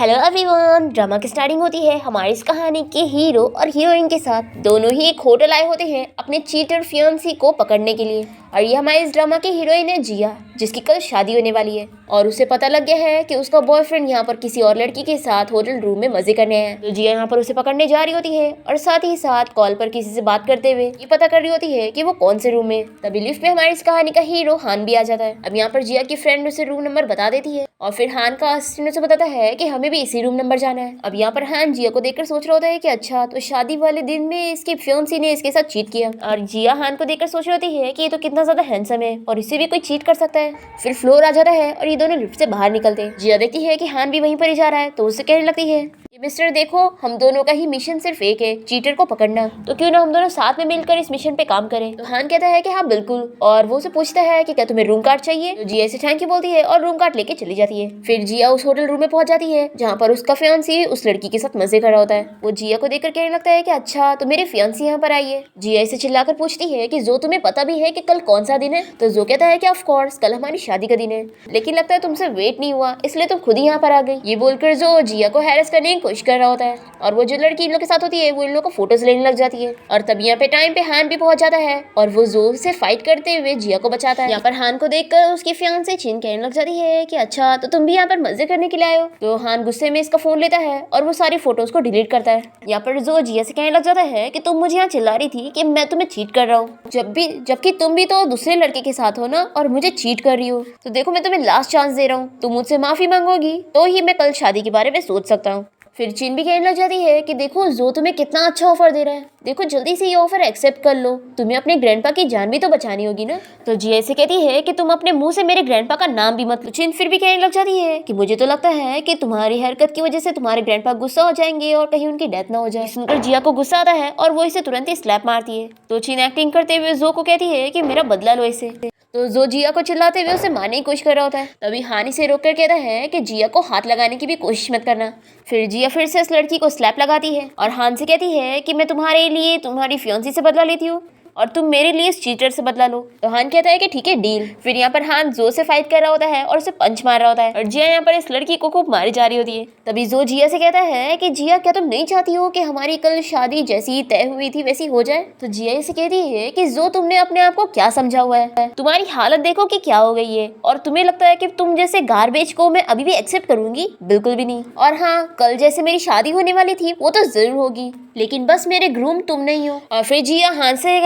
Hello everyone. Drama की starting होती है हमारी इस कहानी के हीरो और हीरोइन के साथ। दोनों ही एक होटल आए होते हैं अपने चीटर फियांसी को पकड़ने के लिए। और ये हमारे इस ड्रामा की हीरोइन है जिया, जिसकी कल शादी होने वाली है और उसे पता लग गया है कि उसका बॉयफ्रेंड यहाँ पर किसी और लड़की के साथ होटल रूम में मजे करने हैं। तो जिया यहाँ पर उसे पकड़ने जा रही होती है और साथ ही साथ कॉल पर किसी से बात करते हुए ये पता कर रही होती है कि वो कौन से रूम में। तभी लिफ्ट में हमारी इस कहानी का हीरो हान भी आ जाता है। अब यहाँ पर जिया की फ्रेंड उसे रूम नंबर बता देती है और फिर हान का असिस्टेंट उसे बताता है कि हमें भी इसी रूम नंबर जाना है। अब यहाँ पर हान जिया को देखकर सोच रहा होता है कि अच्छा, तो शादी वाले दिन में इसकी फियांसी ने इसके साथ चीट किया। और जिया हान को देखकर सोच रही होती है कि ये तो कितना ज्यादा हैंडसम है और इसे भी कोई चीट कर सकता है। फिर फ्लोर आ जाता है और ये दोनों लिफ्ट से बाहर निकलते हैं। जिया देखती है कि हान भी वहीं पर ही जा रहा है तो उससे कहने लगती है कि मिस्टर देखो, हम दोनों का ही मिशन सिर्फ एक है, चीटर को पकड़ना। तो क्यों ना हम दोनों साथ में मिलकर इस मिशन पे काम करें। तो हान कहता है कि हाँ बिल्कुल, और वो उसे पूछता है कि क्या तुम्हें रूम कार्ड चाहिए। तो जिया इसे थैंक यू बोलती है और रूम कार्ड लेके चली जाती है। फिर जिया उस होटल रूम में पहुंच जाती है जहाँ पर उसका फियांसी उस लड़की के साथ मजे कर रहा होता है। वो जिया को देखकर कहने लगता है कि अच्छा, तो मेरी फियांसी यहाँ पर आई है। जिया इसे चिल्लाकर पूछती है कि जो तुम्हें पता भी है कि कल कौन सा दिन है। तो जो कहता है कि ऑफ कोर्स कल हमारी शादी का दिन है, लेकिन लगता है तुमसे वेट नहीं हुआ इसलिए तुम खुद ही यहाँ पर आ गई। ये बोलकर जो जिया को हैरेस करने की कोशिश कर रहा होता है और वो जो लड़की इन लोग के साथ होती है वो इन लोग को फोटोज लेने लग जाती है। और तब यहाँ पे टाइम पे हान भी पहुंच जाता है और वो जोर से फाइट करते हुए जिया को बचाता है। यहाँ पर हान को देखकर उसकी फियांसे चीन कहने लग जाती है कि अच्छा, तो तुम भी यहाँ पर मजे करने के लिए आए हो। तो हान गुस्से में इसका फोन लेता है और वो सारी फोटोज को डिलीट करता है। यहाँ पर जो जिया से कहने लग जाता है कि तुम मुझे यहाँ चिल्ला रही थी कि मैं तुम्हें चीट कर रहा हूँ, जबकि तुम भी तो दूसरे लड़के के साथ हो ना और मुझे चीट कर रही हो। तो देखो, मैं तुम्हें लास्ट चांस दे रहा हूँ, तुम मुझसे माफी मांगोगी तो ही मैं कल शादी के बारे में सोच सकता हूँ। फिर चिन भी कहने लग जाती है कि देखो जो तुम्हें कितना अच्छा ऑफर दे रहा है, देखो जल्दी से ये ऑफर एक्सेप्ट कर लो, तुम्हें अपने ग्रैंडपा की जान भी तो बचानी होगी ना। तो जिया ऐसे कहती है कि तुम अपने मुंह से मेरे ग्रैंडपा का नाम भी मत लो। चिन फिर भी कहने लग जाती है कि मुझे तो लगता है कि तुम्हारी हरकत की वजह से तुम्हारे ग्रैंडपा गुस्सा हो जाएंगे और कहीं उनकी डेथ ना हो जाए। सुनकर जिया को गुस्सा आता है और वो इसे तुरंत ही स्लैप मारती है। तो चिन एक्टिंग करते हुए जो को कहती है कि मेरा बदला लो इसे। तो जो जिया को चिल्लाते हुए उसे मारने की कोशिश कर रहा होता है। तभी हानि से रोककर कहता है कि जिया को हाथ लगाने की भी कोशिश मत करना। फिर जिया फिर से इस लड़की को स्लैप लगाती है और हान से कहती है कि मैं तुम्हारे लिए तुम्हारी फियांसी से बदला लेती हूँ और तुम मेरे लिए इस चीटर से बदला लो। तो हान कहता है कि ठीक है, डील। फिर यहाँ पर हान जो से फाइट कर रहा होता है और उसे पंच मार रहा होता है और जिया यहाँ पर इस लड़की को खूब मारी जा रही होती है। तभी जो जिया से कहता है कि जिया, क्या तुम नहीं चाहती हो कि हमारी कल शादी जैसी तय हुई थी वैसी हो जाए। तो जिया इसे कहती है कि जो तुमने अपने आप को क्या समझा हुआ है, तुम्हारी हालत देखो कि क्या हो गई है और तुम्हें लगता है कि तुम जैसे गार्बेज को मैं अभी भी एक्सेप्ट करूंगी, बिल्कुल भी नहीं। और हाँ, कल जैसे मेरी शादी होने वाली थी वो तो जरूर होगी, लेकिन बस मेरे ग्रूम तुम नहीं हो। और फिर जिया हान से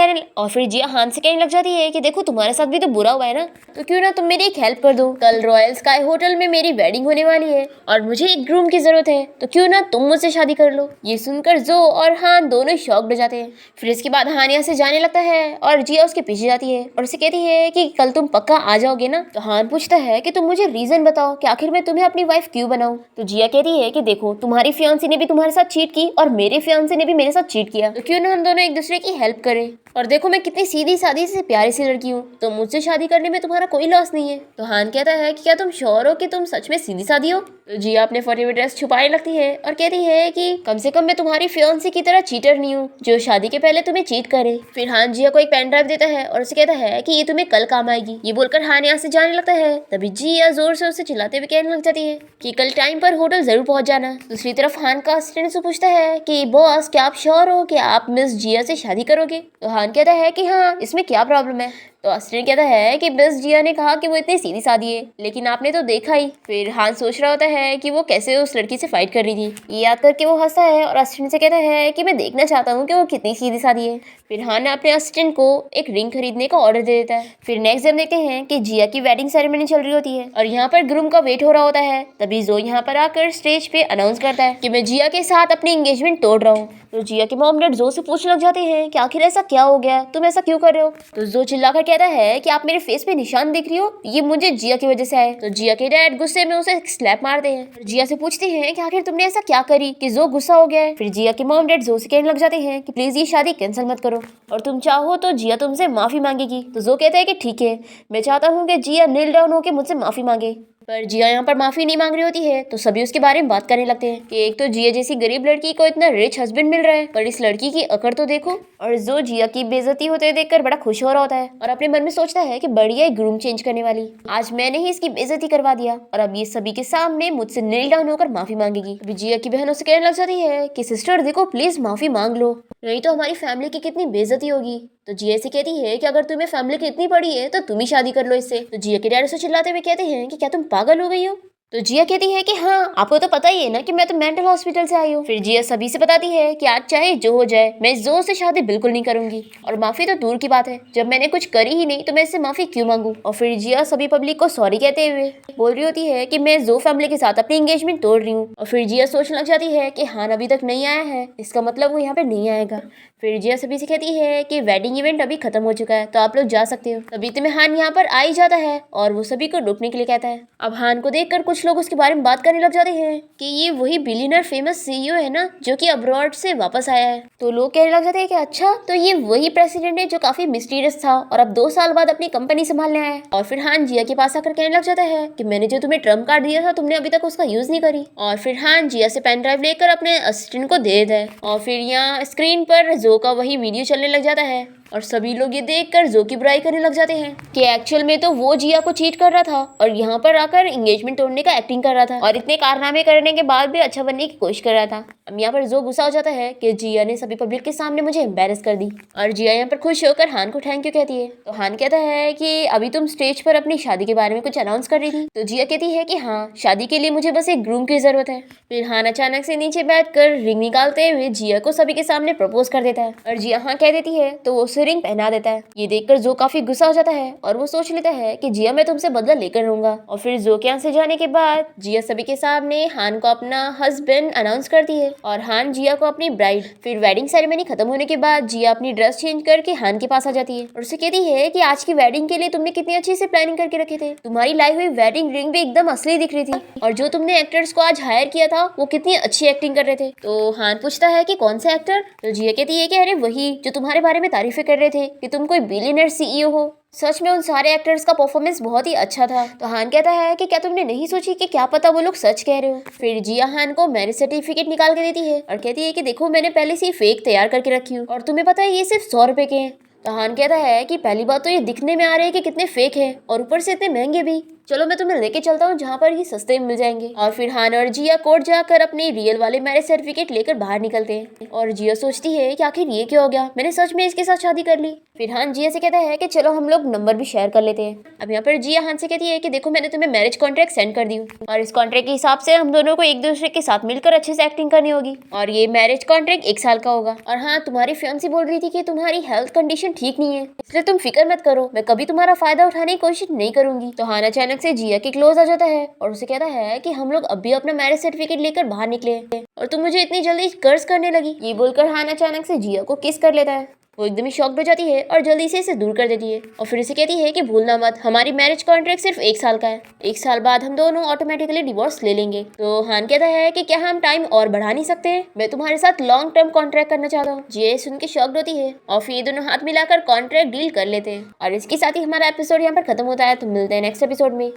कहने लग जाती है कि देखो तुम्हारे साथ भी तो बुरा हुआ है ना, तो क्यों ना तुम मेरी एक हेल्प कर दो। कल रॉयल स्काई होटल में मेरी वेडिंग होने वाली है और मुझे एक ग्रूम की जरूरत है, तो क्यों ना तुम मुझसे शादी कर लो। ये सुनकर जो और हान दोनों शॉक्ड हो जाते हैं। फिर इसके बाद हान यहाँ से जाने लगता है और जिया उसके पीछे जाती है और उसे कहती है कि कल तुम पक्का आ जाओगे ना। तो हान पूछता है कि तुम मुझे रीजन बताओ कि आखिर मैं तुम्हें अपनी वाइफ क्यों बनाऊं। तो जिया कहती है कि देखो, तुम्हारी फियांसी ने भी तुम्हारे साथ चीट की और मेरे फियांसी ने भी मेरे साथ चीट किया, तो क्यों ना हम दोनों एक दूसरे की हेल्प करें। और देखो, मैं कितनी सीधी सादी से प्यारी सी लड़की हूँ, तो मुझसे शादी करने में तुम्हारा कोई लॉस नहीं है। तो हान कहता है कि क्या तुम श्योर हो कि तुम सच में सीधी सादी हो। तो जिया अपने फटे हुए ड्रेस छुपाने लगती है और कहती है कि कम से कम मैं तुम्हारी फियांसी की तरह चीटर नहीं हूँ जो शादी के पहले तुम्हें चीट करे। फिर हान जिया को एक पेन ड्राइव देता है और उसे कहता है कि ये तुम्हें कल काम आएगी। ये बोलकर हान यहाँ से जाने लगता है। तभी जिया जोर से उसे चिल्लाते हुए कहने लग जाती है कि कल टाइम पर होटल जरूर पहुंच जाना। दूसरी तरफ हान का असिस्टेंट से पूछता है कि बॉस, क्या आप श्योर हो कि आप मिस जिया से शादी करोगे। तो हान कहता है कि हाँ, इसमें क्या प्रॉब्लम है। तो असिस्टेंट कहता है कि मिस जिया ने कहा कि वो इतनी सीधी सादी है, लेकिन आपने तो देखा ही। फिर हान सोच रहा होता है कि वो कैसे उस लड़की से फाइट कर रही थी। ये याद करके वो हंसता है और असिस्टेंट से कहता है कि मैं देखना चाहता हूँ कि वो कितनी सीधी सादी है। फिर हान अपने असिस्टेंट को एक रिंग खरीदने का ऑर्डर दे देता है। फिर नेक्स्ट डे देखते हैं कि जिया की वेडिंग सेरेमनी चल रही होती है और यहाँ पर ग्रूम का वेट हो रहा होता है। तभी जो यहाँ पर आकर स्टेज पे अनाउंस करता है कि मैं जिया के साथ अपनी एंगेजमेंट तोड़ रहा हूँ। तो जिया के मॉम डैड जो से पूछने लग जाते हैं कि आखिर ऐसा क्या हो गया, तुम ऐसा क्यों कर रहे हो। तो जो चिल्लाकर कहता है कि आप मेरे फेस पे निशान देख रही हो, ये मुझे जिया की वजह से आए। तो जिया के डैड गुस्से में उसे स्लैप मारते हैं। जिया से पूछते हैं कि आखिर तुमने ऐसा क्या करी कि जो गुस्सा हो गया है। फिर जिया के मॉम डैड जो से कहने लग जाते हैं कि प्लीज ये शादी कैंसिल मत करो और तुम चाहो तो जिया तुमसे माफी मांगेगी। तो जो कहता है कि ठीक है, मैं चाहता हूँ कि जिया नील डाउन होकर मुझसे माफी मांगे। पर जिया यहाँ पर माफी नहीं मांग रही होती है तो सभी उसके बारे में बात करने लगते हैं कि एक तो जिया जैसी गरीब लड़की को इतना रिच हस्बैंड मिल रहा है, पर इस लड़की की अकड़ तो देखो। और जो जिया की बेइज्जती होते देखकर बड़ा खुश हो रहा होता है और अपने मन में सोचता है कि बढ़िया एक ग्रूम चेंज करने वाली, आज मैंने ही इसकी बेइज्जती करवा दिया और अब ये सभी के सामने मुझसे नील डाउन होकर माफी मांगेगी। अभी जिया की बहन उसे कहने लग जाती है कि सिस्टर देखो प्लीज माफी मांग लो, नहीं तो हमारी फैमिली की कितनी बेइज्जती होगी। तो जिया से कहती है कि अगर तुम्हें फैमिली की इतनी पड़ी है तो तुम ही शादी कर लो इससे। तो जिया के डैड से चिल्लाते हुए कहते हैं कि क्या तुम पागल हो गई हो। तो जिया कहती है कि हाँ आपको तो पता ही है ना कि मैं तो मेंटल हॉस्पिटल से आई हूँ। फिर जिया सभी से बताती है कि आज चाहे जो हो जाए मैं जोर से शादी बिल्कुल नहीं करूंगी, और माफी तो दूर की बात है, जब मैंने कुछ करी ही नहीं तो मैं इससे माफी क्यों मांगू। और फिर जिया सभी पब्लिक को सॉरी कहते हुए बोल रही होती है कि मैं जो फैमिली के साथ अपनी एंगेजमेंट तोड़ रही हूँ। और फिर जिया सोचने लग जाती है कि हान अभी तक नहीं आया है, इसका मतलब वो यहाँ पे नहीं आएगा। फिर जिया सभी से कहती है कि वेडिंग इवेंट अभी खत्म हो चुका है तो आप लोग जा सकते हो। तभी तुम्हें हान यहाँ पर आ ही जाता है और वो सभी को रोकने के लिए कहता है। अब हान को देखकर कुछ लोग उसके बारे में बात करने लग जाते हैं कि ये वही बिलियनर फेमस सीईओ है ना जो कि अब्रॉड से वापस आया है। तो लोग कहने लग जाते हैं कि अच्छा तो ये वही प्रेसिडेंट है जो काफी मिस्टीरियस था और अब 2 साल बाद अपनी कंपनी संभालने आया है। और फिर हान जिया के पास आकर कहने लग जाता है कि मैंने जो तुम्हें ट्रम्प कार्ड दिया था तुमने अभी तक उसका यूज नहीं करी। और फिर हान जिया से पेन ड्राइव लेकर अपने असिस्टेंट को दे देता है और फिर यहाँ स्क्रीन पर जो का वही वीडियो चलने लग जाता है और सभी लोग ये देखकर जो की बुराई करने लग जाते हैं कि एक्चुअल में तो वो जिया को चीट कर रहा था और यहाँ पर आकर एंगेजमेंट तोड़ने का एक्टिंग कर रहा था और इतने कारनामे करने के बाद भी अच्छा बनने की कोशिश कर रहा था। अब यहाँ पर जो गुस्सा हो जाता है कि जिया ने सभी पब्लिक के सामने मुझे एम्बेरस कर दी, और जिया यहाँ पर खुश होकर हान को थैंक यू कहती है। तो हान कहता है कि अभी तुम स्टेज पर अपनी शादी के बारे में कुछ अनाउंस कर रही थी। तो जिया कहती है कि हाँ शादी के लिए मुझे बस एक ग्रूम की जरूरत है। फिर हान अचानक से नीचे बैठकर रिंग निकालते हुए जिया को सभी के सामने प्रपोज कर देता है और जिया हाँ कह देती है तो वो उसे रिंग पहना देता है। ये देखकर जो काफी गुस्सा हो जाता है और वो सोच लेता है कि जिया मैं तुमसे बदला लेकर रहूंगा। और फिर जो के यहाँ से जाने के बाद जिया सभी के सामने हान को अपना हस्बैंड अनाउंस करती है और हान जिया को अपनी ब्राइड। फिर वेडिंग सेरेमनी खत्म होने के बाद जिया अपनी ड्रेस चेंज करके हान के पास आ जाती है और उसे कहती है कि आज की वेडिंग के लिए तुमने कितनी अच्छी से प्लानिंग करके रखे थे, तुम्हारी लाई हुई वेडिंग रिंग भी एकदम असली दिख रही थी और जो तुमने एक्टर्स को आज हायर किया था वो कितनी अच्छी एक्टिंग कर रहे थे। तो हान पूछता है कि कौन से एक्टर। तो जिया कहती है कि अरे वही जो तुम्हारे बारे में तारीफें कर रहे थे कि तुम कोई बिलियनर सीईओ हो। सच में उन सारे एक्टर्स का परफॉर्मेंस बहुत ही अच्छा था। तो हान कहता है कि क्या तुमने नहीं सोची कि क्या पता वो लोग सच कह रहे हो। फिर जिया हान को मैरिज सर्टिफिकेट निकाल के देती है और कहती है कि देखो मैंने पहले से ही फेक तैयार करके रखी हूँ और तुम्हें पता है ये सिर्फ 100 रुपए के हैं। तो हान कहता है कि पहली बात तो ये दिखने में आ रहे हैं कि कितने फेक हैं और ऊपर से इतने महंगे भी, चलो मैं तुम्हें लेके चलता हूँ जहाँ पर ये सस्ते में मिल जाएंगे। और फिर हान और जिया कोर्ट जाकर अपने रियल वाले मैरिज सर्टिफिकेट लेकर बाहर निकलते हैं और जिया सोचती है कि आखिर ये क्या हो गया, मैंने सच में इसके साथ शादी कर ली। फिर हान जिया से कहता है कि चलो हम लोग नंबर भी शेयर कर लेते हैं। अब यहाँ पर जिया हान से कहती है कि देखो मैंने तुम्हें मैरिज कॉन्ट्रैक्ट सेंड कर दी हूँ और इस कॉन्ट्रैक्ट के हिसाब से हम दोनों को एक दूसरे के साथ मिलकर अच्छे से एक्टिंग करनी होगी और ये मैरिज कॉन्ट्रैक्ट 1 साल का होगा। और हाँ तुम्हारी फियांसी बोल रही थी कि तुम्हारी हेल्थ कंडीशन ठीक नहीं है, इसलिए तुम फिक्र मत करो, मैं कभी तुम्हारा फायदा उठाने की कोशिश नहीं करूंगी। तो हान अचानक से जिया के क्लोज आ जाता है और उसे कहता है कि हम लोग अभी अपना मैरिज सर्टिफिकेट लेकर बाहर निकले और तुम मुझे इतनी जल्दी कर्ज करने लगी। ये बोलकर हान अचानक से जिया को किस कर लेता है। वो एकदम ही शॉक्ड हो जाती है और जल्दी से इसे दूर कर देती है और फिर इसे कहती है कि भूलना मत हमारी मैरिज कॉन्ट्रैक्ट सिर्फ 1 साल का है, 1 साल बाद हम दोनों ऑटोमेटिकली डिवोर्स ले लेंगे। तो हान कहता है कि क्या हम टाइम और बढ़ा नहीं सकते हैं, मैं तुम्हारे साथ लॉन्ग टर्म कॉन्ट्रैक्ट करना चाहता हूँ। ये सुन के शॉक्ड होती है और फिर ये दोनों हाथ मिलाकर कॉन्ट्रैक्ट डील कर लेते हैं और इसके साथ ही हमारा एपिसोड यहाँ पर खत्म होता है। तो मिलते हैं नेक्स्ट एपिसोड में।